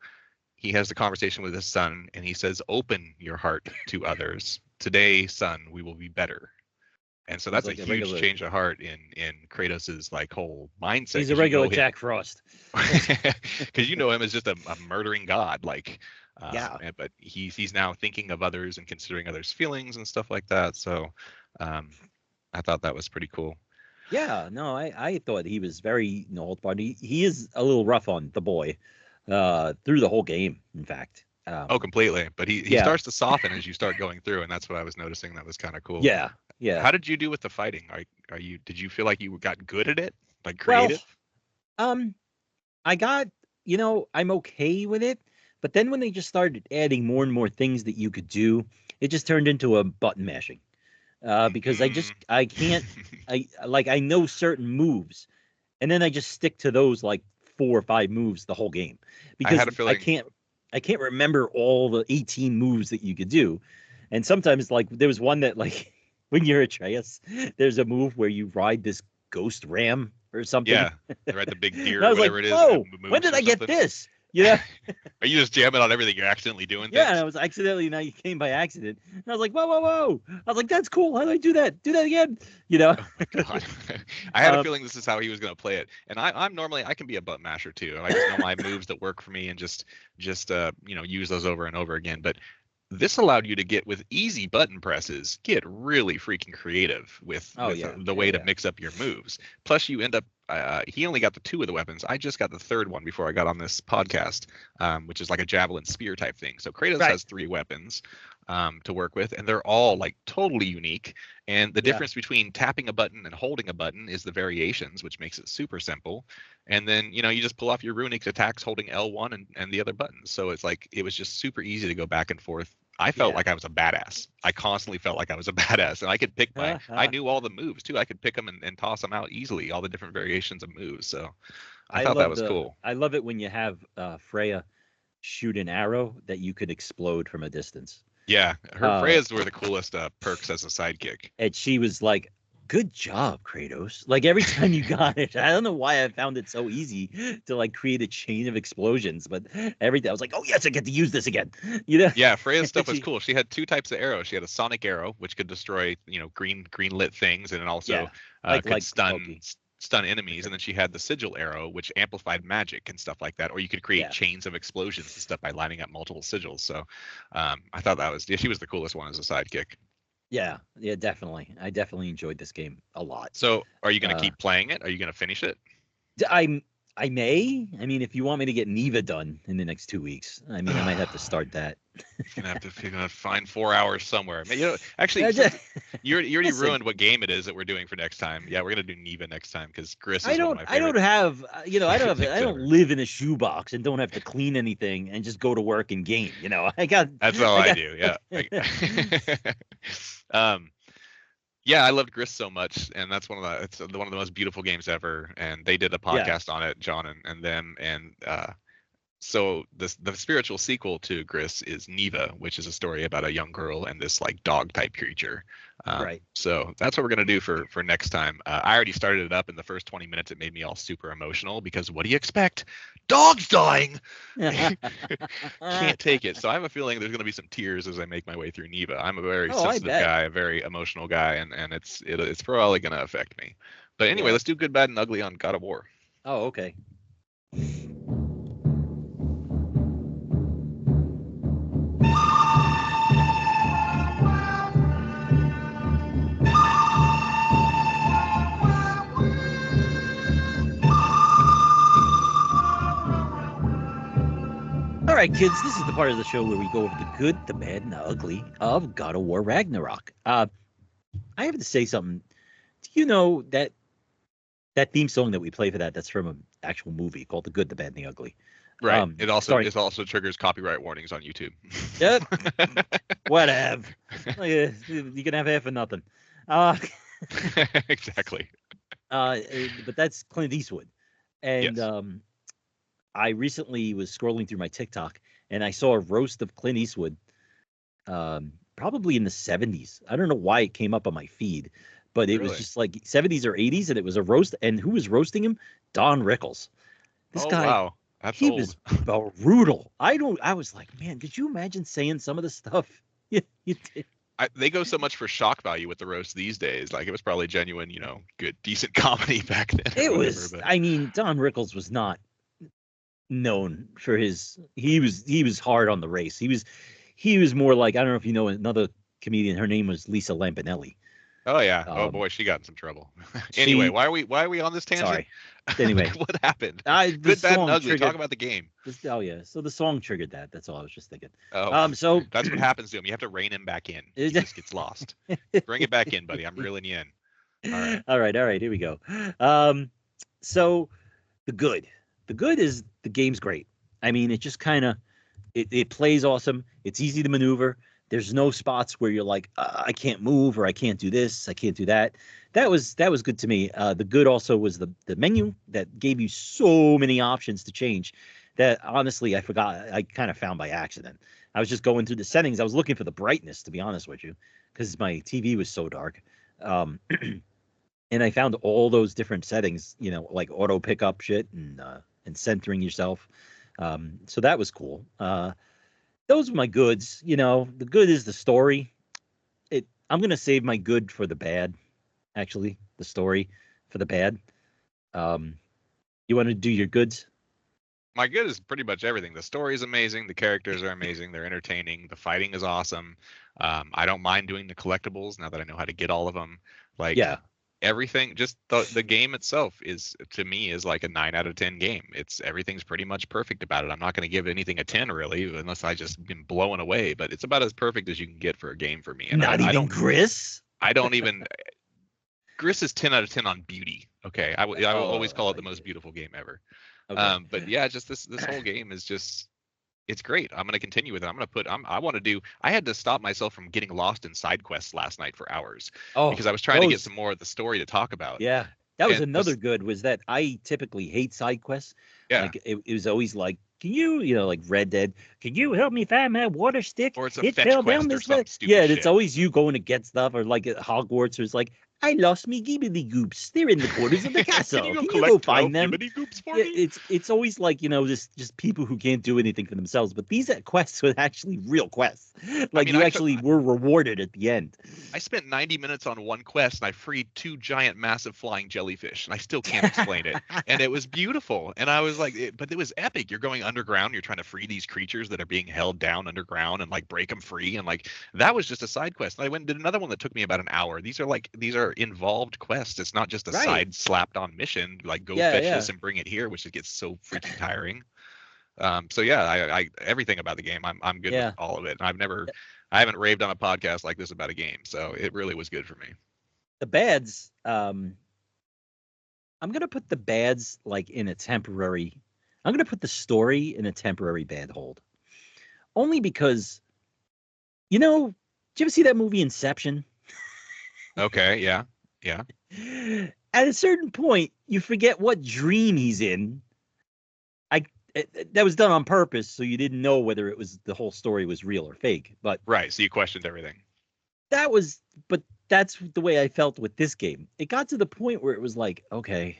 he has the conversation with his son and he says, open your heart to others. Today, son, we will be better. And so that's like a a huge regular- change of heart in Kratos's like whole mindset. He's a regular Jack Frost. Because you know him as just a murdering god. Like Yeah. But he's now thinking of others and considering others' feelings and stuff like that. So I thought that was pretty cool. Yeah, no, I thought he was very no holds barred. He is a little rough on the boy through the whole game, in fact. Oh, completely. But he Yeah. starts to soften as you start going through, and that's what I was noticing. That was kind of cool. Yeah, yeah. How did you do with the fighting? Did you feel like you got good at it? Like Well, creative? I got, I'm okay with it, but then when they just started adding more and more things that you could do, it just turned into a button mashing. Because I can't, I know certain moves, and then I just stick to those like 4 or 5 moves the whole game I because had a feeling. I can't remember all the 18 moves that you could do, and sometimes like there was one that like when you're Atreus, there's a move where you ride this ghost ram or something. Yeah, right. The big deer, And I or was like, whatever it is. whoa, and it when moves did or I get something. this? Yeah. Are you just jamming on everything? You're accidentally doing things? Yeah, and I was accidentally, now you came by accident. And I was like, whoa, whoa, whoa. I was like, that's cool. How do I do that? Do that again. Oh my God. I had a feeling this is how he was going to play it. And I'm normally, I can be a button masher too. I just know my moves that work for me and just use those over and over again. But this allowed you to get, with easy button presses, get really freaking creative with the way to mix up your moves. Plus you end up, he only got the 2 of the weapons. I just got the 3rd one before I got on this podcast, which is like a javelin spear type thing. So Kratos has 3 weapons to work with, and they're all like totally unique. And the difference between tapping a button and holding a button is the variations, which makes it super simple. And then, you just pull off your runic attacks holding L1 and the other buttons. So it's like, it was just super easy to go back and forth. I felt like I was a badass. I constantly felt like I was a badass, and I could pick I knew all the moves too. I could pick them and toss them out easily, all the different variations of moves. So I thought that was cool. I love it when you have Freya shoot an arrow that you could explode from a distance. Yeah, her Freya's were the coolest perks as a sidekick. And she was like, good job, Kratos. Like every time you got it, I don't know why I found it so easy to like create a chain of explosions, but every day I was like, oh yes, I get to use this again. Yeah, Freya's stuff was cool. She had 2 types of arrows. She had a sonic arrow, which could destroy, green lit things, and it also could stun enemies. And then she had the sigil arrow, which amplified magic and stuff like that, or you could create chains of explosions and stuff by lining up multiple sigils. So I thought she was the coolest one as a sidekick. Yeah, definitely. I definitely enjoyed this game a lot. So are you going to keep playing it? Are you going to finish it? I may. I mean, if you want me to get Neva done in the next 2 weeks, I mean, I might have to start that. You're gonna have to find 4 hours somewhere. Actually, you already ruined what game it is that we're doing for next time. Yeah, we're gonna do Neva next time because Gris is one of my favorite. I don't live in a shoebox and don't have to clean anything and just go to work and game. That's all I do. Yeah. Yeah, I loved Gris so much, and that's one of the most beautiful games ever. And they did a podcast on it, John and them, and so the spiritual sequel to Gris is Neva, which is a story about a young girl and this like dog type creature. Right. So that's what we're gonna do for next time. I already started it up. In the first 20 minutes, it made me all super emotional because what do you expect? Dogs dying. Can't take it. So I have a feeling there's gonna be some tears as I make my way through Neva. I'm a very sensitive guy, a very emotional guy, and it's probably gonna affect me. But anyway, let's do Good, Bad, and Ugly on God of War. Oh, okay. All right, kids, this is the part of the show where we go over the good, the bad, and the ugly of God of War Ragnarok. I have to say something. Do you know that theme song that we play for that's from an actual movie called The Good, the Bad, and the Ugly? Right. It also triggers copyright warnings on YouTube. Yep. Whatever. You can have half of nothing. Exactly. But that's Clint Eastwood. And yes. I recently was scrolling through my TikTok and I saw a roast of Clint Eastwood, probably in the 70s. I don't know why it came up on my feed, but it was just like 70s or 80s, and it was a roast. And who was roasting him? Don Rickles. This guy, wow. That's old. Was brutal. I was like, man, could you imagine saying some of the stuff you did? They go so much for shock value with the roast these days. Like it was probably genuine, good, decent comedy back then. It was. But. I mean, Don Rickles was not known for his. He was hard on the race. He was more like, I don't know if you know another comedian. Her name was Lisa Lampanelli. Oh yeah. Oh Um, boy, she got in some trouble. Anyway, she why are we on this tangent? Sorry. Anyway, What happened? the Good, bad, and song ugly. triggered. Talk about the game. Oh yeah, so the song triggered that. That's all I was just thinking. Oh, So that's what happens to him. You have to rein him back in. He just gets lost. Bring it back in, buddy. I'm reeling you in. All right. All right. Here we go. So the good is the game's great. I mean, it just kind of it plays awesome. It's easy to maneuver. There's no spots where you're like, I can't move or I can't do this, I can't do that. That was good to me. The good also was the menu that gave you so many options to change that honestly I forgot. I kind of found by accident. I was just going through the settings. I was looking for the brightness, to be honest with you, because my TV was so dark. And I found all those different settings, like auto pickup shit and centering yourself. So that was cool. Those were my goods. The good is the story. I'm gonna save my good for the bad. Actually, the story for the bad. You want to do your goods? My good is pretty much everything. The story is amazing. The characters are amazing. They're entertaining. The fighting is awesome. I don't mind doing the collectibles now that I know how to get all of them. Like, yeah. Everything, just the game itself is, to me, is like a 9 out of 10 game. Everything's pretty much perfect about it. I'm not going to give anything a 10 really, unless I just been blown away. But it's about as perfect as you can get for a game for me. And Not even Gris. I don't even. Gris is 10 out of 10 on beauty. Okay, I will always call it the most beautiful game ever. Okay. But yeah, just this whole game is just. It's great. I'm going to continue with it. I had to stop myself from getting lost in side quests last night for hours because I was trying to get some more of the story to talk about. Yeah. That was another good, was that I typically hate side quests. Yeah. Like it was always like, can you, like Red Dead, can you help me find my water stick? Or it's a fetch quest or some stupid shit. shit. It's always you going to get stuff, or like at Hogwarts, or it's like, I lost me gibbity goops. They're in the quarters of the castle. Can you go find them? Goops for me? It's always like, just people who can't do anything for themselves. But these quests were actually real quests. Like, you actually were rewarded at the end. I spent 90 minutes on one quest and I freed 2 giant, massive flying jellyfish, and I still can't explain it. And it was beautiful. And I was like, but it was epic. You're going underground. You're trying to free these creatures that are being held down underground and like break them free. And like, that was just a side quest. And I went and did another one that took me about an hour. These are involved quests. It's not just a side slapped on mission like go fetch this and bring it here, which it gets so freaking tiring. So yeah, I everything about the game I'm good with all of it, and I haven't raved on a podcast like this about a game, so it really was good for me. The bads, I'm gonna put the bads like in a temporary. I'm gonna put the story in a temporary bad hold, only because, did you ever see that movie Inception? Okay, yeah. At a certain point, you forget what dream he's in. That was done on purpose, so you didn't know whether the whole story was real or fake. But right, so you questioned everything. But that's the way I felt with this game. It got to the point where it was like, okay,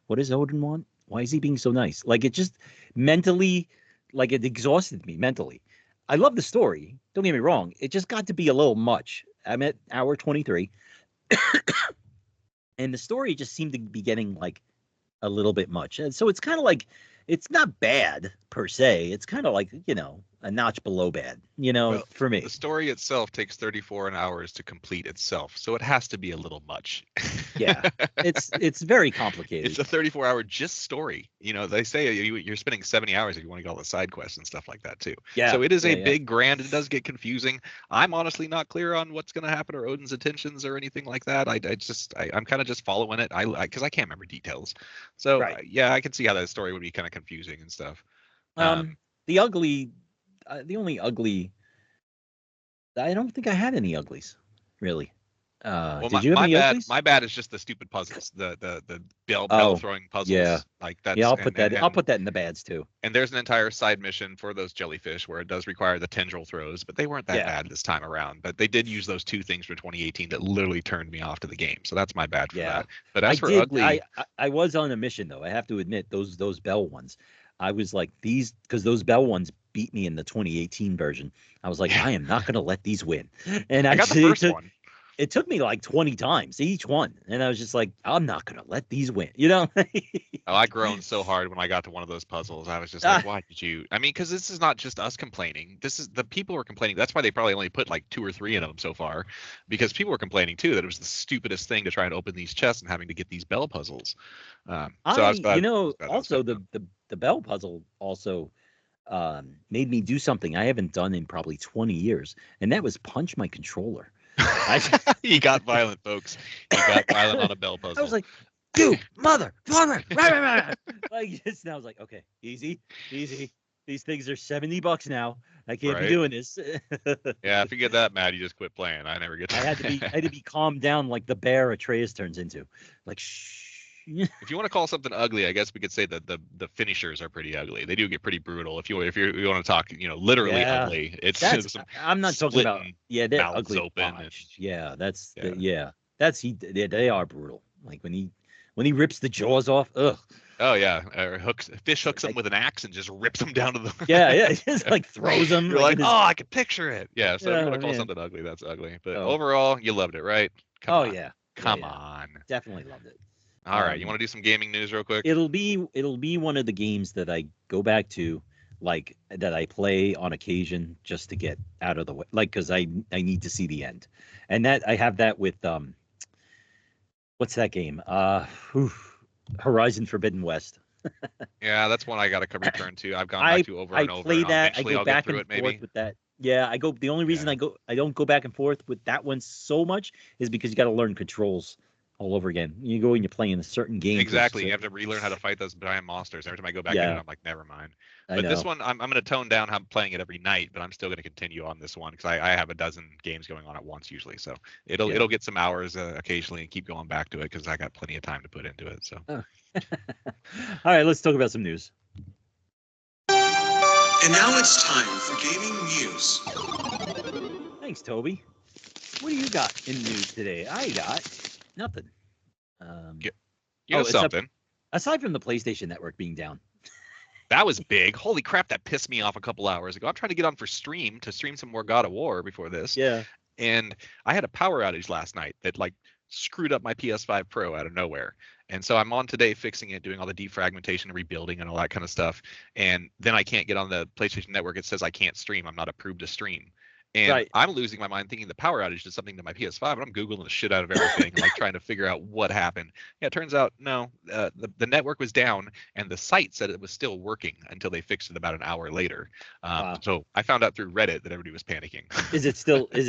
what does Odin want? Why is he being so nice? Like, it just mentally, like, it exhausted me mentally. I love the story. Don't get me wrong. It just got to be a little much. I'm at hour 23. And the story just seemed to be getting like a little bit much. And so it's kind of like, it's not bad per se. It's kind of like, a notch below bad, for me. The story itself takes 34 hours to complete itself. So it has to be a little much. Yeah. It's very complicated. It's a 34-hour just story. They say you're spending 70 hours if you want to get all the side quests and stuff like that too. Yeah. So it is a big grand. It does get confusing. I'm honestly not clear on what's going to happen or Odin's intentions or anything like that. I'm kind of just following it. Because I can't remember details. So yeah, I can see how that story would be kind of confusing and stuff. The only ugly, I don't think I had any uglies, really. Did you have any uglies? My bad is just the stupid puzzles, the bell throwing puzzles. Yeah, like that's. Yeah, I'll put that in the bads too. And there's an entire side mission for those jellyfish where it does require the tendril throws, but they weren't that bad this time around. But they did use those 2 things for 2018 that literally turned me off to the game. So that's my bad for that. But as for ugly, I was on a mission though. I have to admit those bell ones. I was like, because those bell ones beat me in the 2018 version. I was like, I am not going to let these win. And I got the first one. it took me like 20 times each one, and I was just like, I'm not gonna let these win, you know. Oh, I groaned so hard when I got to one of those puzzles. I was just like, why did you? I mean, because this is not just us complaining. This is the people were complaining. That's why they probably only put like 2 or 3 in them so far, because people were complaining too that it was the stupidest thing to try and open these chests and having to get these bell puzzles. So I was glad. Also the bell puzzle also made me do something I haven't done in probably 20 years, and that was punch my controller. He got violent, folks. He got violent on a bell puzzle. I was like, you mother, like this. And I was like, okay, easy. These things are $70 now. I can't be doing this. Yeah, if you get that mad, you just quit playing. I never get. I had to be calmed down like the bear Atreus turns into. Like, shh. If you want to call something ugly, I guess we could say that the finishers are pretty ugly. They do get pretty brutal. If you want to talk, literally ugly. It's I'm not talking about they're ugly. Open They are brutal. Like when he rips the jaws off. Ugh. Oh yeah, or fish hooks them with an axe and just rips them down to the. Yeah, just like throws them. You're like, I can picture it. Yeah, so if you want to call something ugly, that's ugly. But overall, you loved it, right? Come on. Come on. Definitely loved it. All right, you want to do some gaming news real quick? It'll be one of the games that I go back to, like that I play on occasion just to get out of the way, like because I need to see the end, and that I have that with what's that game? Horizon Forbidden West. Yeah, that's one I got to return to. I've gone back to over and over. I play that. I go back and forth with that. Yeah, I go. The only reason I don't go back and forth with that one so much is because you got to learn controls all over again. You go and you play in a certain game. Exactly. You have to relearn how to fight those giant monsters. Every time I go back in it, I'm like, never mind. But this one, I'm going to tone down how I'm playing it every night, but I'm still going to continue on this one because I have a dozen games going on at once usually. So it'll get some hours occasionally and keep going back to it because I got plenty of time to put into it. So. All right, let's talk about some news. And now it's time for gaming news. Thanks, Toby. What do you got in news today? I got nothing. Something. Aside from the PlayStation Network being down. That was big. Holy crap, that pissed me off a couple hours ago. I'm trying to get on to stream some more God of War before this. Yeah. And I had a power outage last night that screwed up my PS5 Pro out of nowhere. And so I'm on today fixing it, doing all the defragmentation and rebuilding and all that kind of stuff. And then I can't get on the PlayStation Network. It says I can't stream. I'm not approved to stream. And I'm losing my mind thinking the power outage did something to my PS5, and I'm Googling the shit out of everything, trying to figure out what happened. Yeah, it turns out, no, the network was down, and the site said it was still working until they fixed it about an hour later. So I found out through Reddit that everybody was panicking. Is it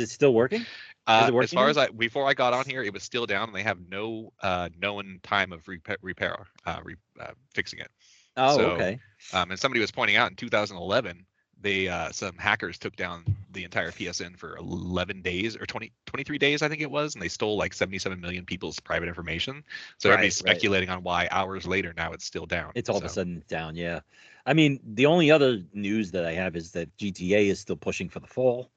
still working? As far as before I got on here, it was still down, and they have no known time of repair fixing it. Oh, so, okay. And somebody was pointing out in 2011, some hackers took down the entire PSN for 11 days or 23 days, I think it was, and they stole like 77 million people's private information. So everybody's speculating on why hours later now it's still down. It's all of a sudden down, yeah. I mean, the only other news that I have is that GTA is still pushing for the fall,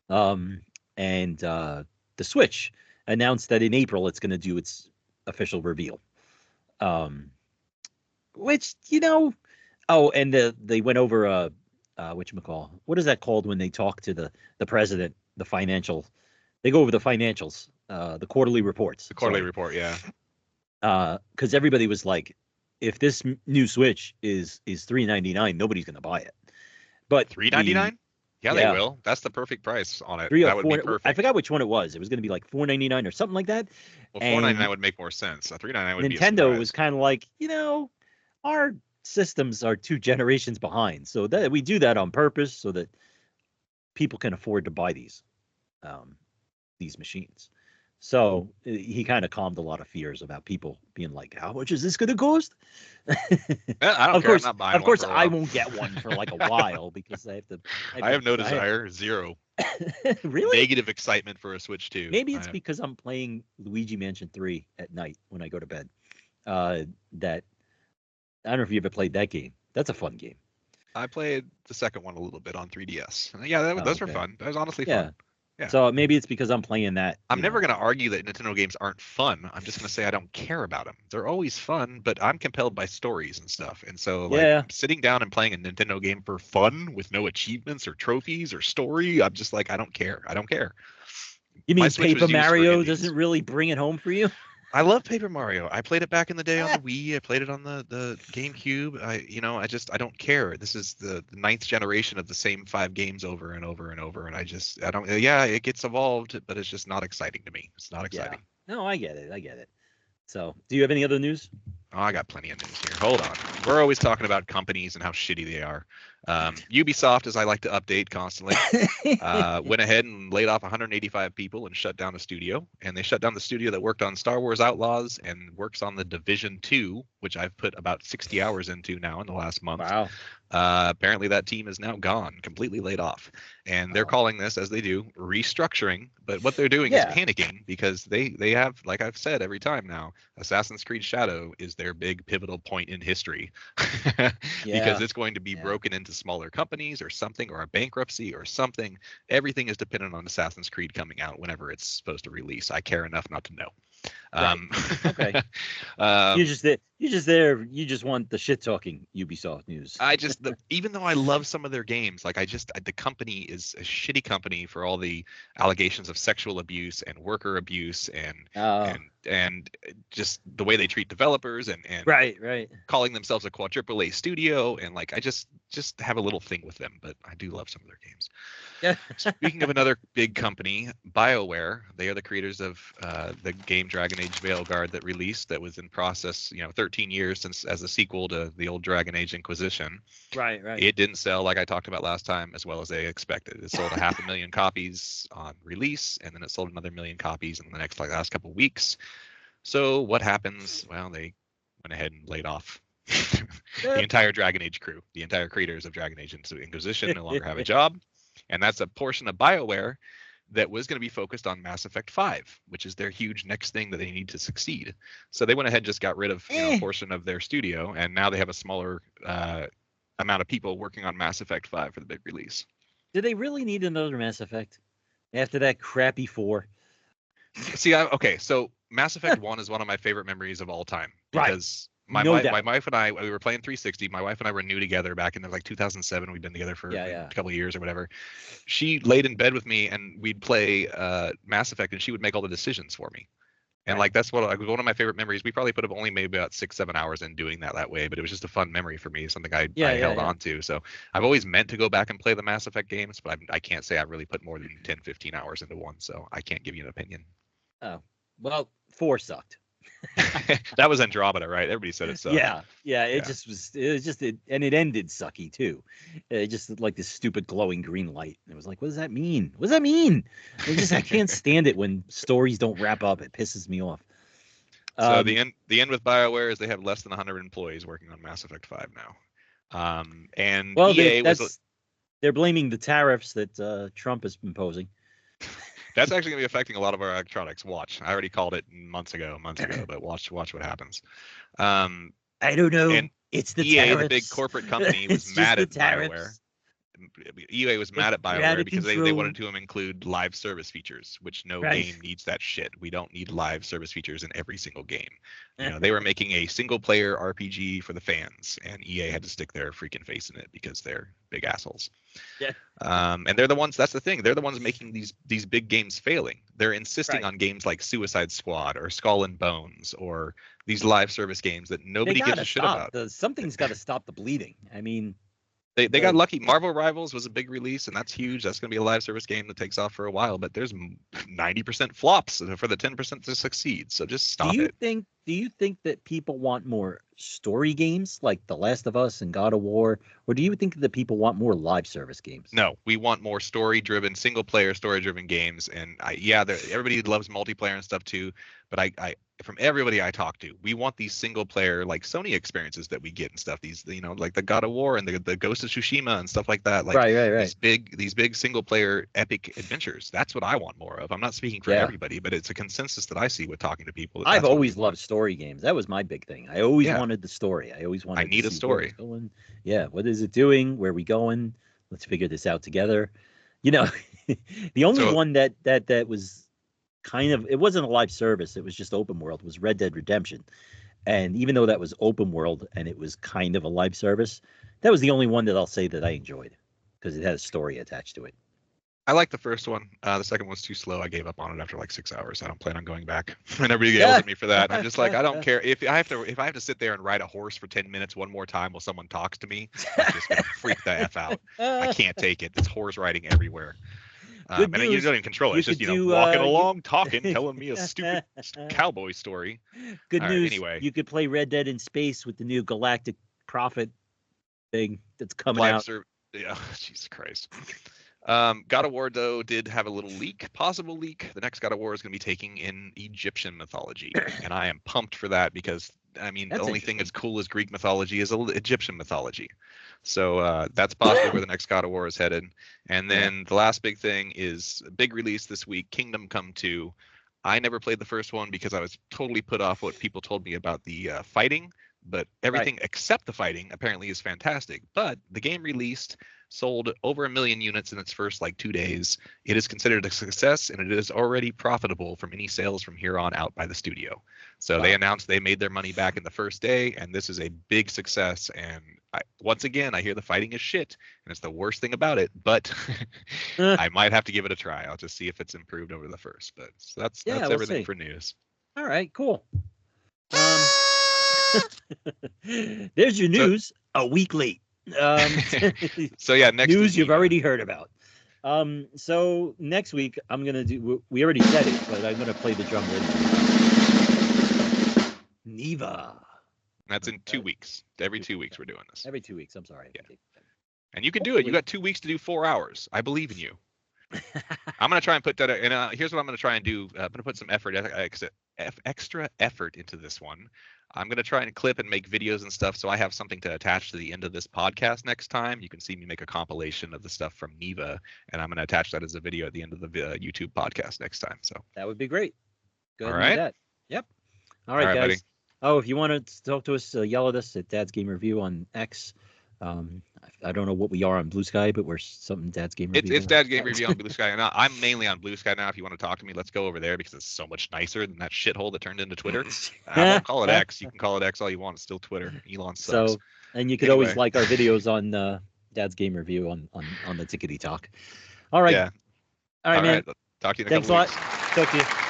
and the Switch announced that in April it's going to do its official reveal, which and they went over whatchamacall. What is that called when they talk to the president, they go over the financials, the quarterly reports. The quarterly report, yeah. Because everybody was like, if this new Switch is $399, nobody's going to buy it. But $399? Yeah, they will. That's the perfect price on it. That would be perfect. I forgot which one it was. It was going to be like $499 or something like that. Well, $499 would make more sense. $399 would be Nintendo was kind of like, our systems are 2 generations behind, so that we do that on purpose so that people can afford to buy these machines. So he kind of calmed a lot of fears about people being like, how much is this going to cost? I don't care. I'm not buying of course, I won't get one for like a while because I have to. I have no desire, zero. Really? Negative excitement for a Switch 2. Maybe it's because I'm playing Luigi Mansion 3 at night when I go to bed. That I don't know if you ever played that game. That's a fun game. I played the second one a little bit on 3DS. Yeah, those were fun. That was honestly fun. Yeah. So maybe it's because I'm playing that. I'm never going to argue that Nintendo games aren't fun. I'm just going to say I don't care about them. They're always fun, but I'm compelled by stories and stuff. And so sitting down and playing a Nintendo game for fun with no achievements or trophies or story, I'm just like, I don't care. You mean My Switch was Paper used for Mario indies. doesn't really bring it home for you? I love Paper Mario. I played it back in the day on the Wii. I played it on the GameCube. I don't care. This is the ninth generation of the same 5 games over and over and over, and I don't. Yeah, it gets evolved, but it's just not exciting to me. It's not exciting. Yeah. No, I get it. So, do you have any other news? Oh, I got plenty of news here. Hold on. We're always talking about companies and how shitty they are. Ubisoft, as I like to update constantly, went ahead and laid off 185 people and shut down a studio. And they shut down the studio that worked on Star Wars Outlaws and works on the Division 2, which I've put about 60 hours into now in the last month. Wow. Apparently that team is now gone, completely laid off. And they're calling this, as they do, restructuring. But what they're doing is panicking because they have, like I've said every time now, Assassin's Creed Shadow is their big pivotal point in history. Because it's going to be broken into smaller companies or something, or a bankruptcy or something. Everything is dependent on Assassin's Creed coming out whenever it's supposed to release. I care enough not to know. Right. Okay. You just want the shit talking Ubisoft news. Even though I love some of their games, the company is a shitty company for all the allegations of sexual abuse and worker abuse and just the way they treat developers and right. calling themselves a quadruple A studio, and I just have a little thing with them, but I do love some of their games. Speaking of another big company, BioWare, they are the creators of the game Dragon Age Veilguard that released, that was in process, 13 years since, as a sequel to the old Dragon Age Inquisition. Right. It didn't sell, like I talked about last time, as well as they expected. It sold 500,000 copies on release, and then it sold another 1 million copies in the last couple of weeks. So what happens? Well, they went ahead and laid off the entire Dragon Age crew. The entire creators of Dragon Age Inquisition no longer have a job. And that's a portion of BioWare that was going to be focused on Mass Effect 5, which is their huge next thing that they need to succeed. So they went ahead and just got rid of a portion of their studio, and now they have a smaller amount of people working on Mass Effect 5 for the big release. Do they really need another Mass Effect after that crappy 4? See, so Mass Effect 1 is one of my favorite memories of all time, because my wife and I, we were playing 360. My wife and I were new together back in 2007. We'd been together for a couple of years or whatever. She laid in bed with me, and we'd play Mass Effect, and she would make all the decisions for me. And that's one of my favorite memories. We probably put up only maybe about 6-7 hours in doing that way, but it was just a fun memory for me, something I held on to. So I've always meant to go back and play the Mass Effect games, but I can't say I've really put more than 10-15 hours into one, so I can't give you an opinion. Oh, well, 4 sucked. That was Andromeda, right? Everybody said it sucked. And it ended sucky too. It just like this stupid glowing green light. It was like, what does that mean? What does that mean? I can't stand it when stories don't wrap up. It pisses me off. So the end with BioWare is they have less than 100 employees working on Mass Effect 5 now. And EA they're blaming the tariffs that Trump is imposing. That's actually going to be affecting a lot of our electronics. Watch. I already called it months ago, but watch what happens. I don't know. And it's the EA, tariffs. the big corporate company, was mad at BioWare. EA was mad at BioWare because they wanted to include live service features, which no game needs that shit. We don't need live service features in every single game. They were making a single player RPG for the fans, and EA had to stick their freaking face in it because they're big assholes. Yeah. And they're the ones, that's the thing, they're the ones making these big games failing. They're insisting on games like Suicide Squad or Skull and Bones or these live service games that nobody gives a shit about. Something's got to stop the bleeding. I mean, They got lucky. Marvel Rivals was a big release, and that's huge. That's going to be a live service game that takes off for a while. But there's 90% flops for the 10% to succeed. So just stop it. Do you think that people want more story games like The Last of Us and God of War, or do you think that people want more live service games? No, we want more story-driven, single-player, story-driven games. And everybody loves multiplayer and stuff too. But I from everybody I talk to, we want these single player like Sony experiences that we get and stuff. These like the God of War and the Ghost of Tsushima and stuff like that. Like right. These big single player epic adventures. That's what I want more of. I'm not speaking for everybody, but it's a consensus that I see with talking to people. I've always loved story games. That was my big thing. I always wanted the story. I always wanted. I need a story. What is it doing? Where are we going? Let's figure this out together. The only one that was kind of, it wasn't a live service, it was just open world, was Red Dead Redemption. And even though that was open world and it was kind of a live service, that was the only one that I'll say that I enjoyed because it had a story attached to it. I like the first one. The second one's too slow. I gave up on it after like 6 hours. I don't plan on going back. And everybody yells at me for that. I'm just like, I don't care if I have to sit there and ride a horse for 10 minutes one more time while someone talks to me. I'm just gonna freak the f out. I can't take it. It's horse riding everywhere. And you don't even control it. It's just walking along, talking, telling me a stupid cowboy story. Good All news. right, anyway, you could play Red Dead in space with the new Galactic Prophet thing that's coming out. Yeah, Jesus Christ. God of War, though, did have a little possible leak. The next God of War is going to be taking in Egyptian mythology, and I am pumped for that because, I mean, the only thing as cool as Greek mythology is Egyptian mythology. So that's possibly where the next God of War is headed. And then the last big thing is a big release this week, Kingdom Come 2. I never played the first one because I was totally put off what people told me about the fighting, but everything except the fighting apparently is fantastic. But the game released, sold over 1 million units in its first 2 days. It is considered a success, and it is already profitable from any sales from here on out by the studio. So they announced they made their money back in the first day, and this is a big success. And once again, I hear the fighting is shit, and it's the worst thing about it, but I might have to give it a try. I'll just see if it's improved over the first. But so that's everything for news. All right, cool. There's your news a week late. So yeah, next news you've already heard about. So next week I'm gonna do. We already said it, but I'm gonna play the drum roll. Neva. That's in 2 weeks. Every 2 weeks we're doing this. Every 2 weeks. I'm sorry. Yeah. And you can do it. You got 2 weeks to do 4 hours. I believe in you. I'm gonna try and put that. And here's what I'm gonna try and do. I'm gonna put some extra effort into this one. I'm going to try and clip and make videos and stuff so I have something to attach to the end of this podcast next time. You can see me make a compilation of the stuff from Neva, and I'm going to attach that as a video at the end of the YouTube podcast next time. So that would be great. Go ahead and do that. Yep. All right, guys. Buddy. Oh, if you want to talk to us, yell at us at Dad's Game Review on X. I don't know what we are on Blue Sky, but we're something Dad's Game Review. It's Dad's Game Review on Blue Sky. And I'm mainly on Blue Sky now. If you want to talk to me, let's go over there because it's so much nicer than that shithole that turned into Twitter. I won't call it X. You can call it X all you want. It's still Twitter. Elon sucks. So, and you could always like our videos on Dad's Game Review on the Tickety Talk. All right. Yeah. All right, man. Talk to you in a couple weeks. Thanks a lot. Talk to you.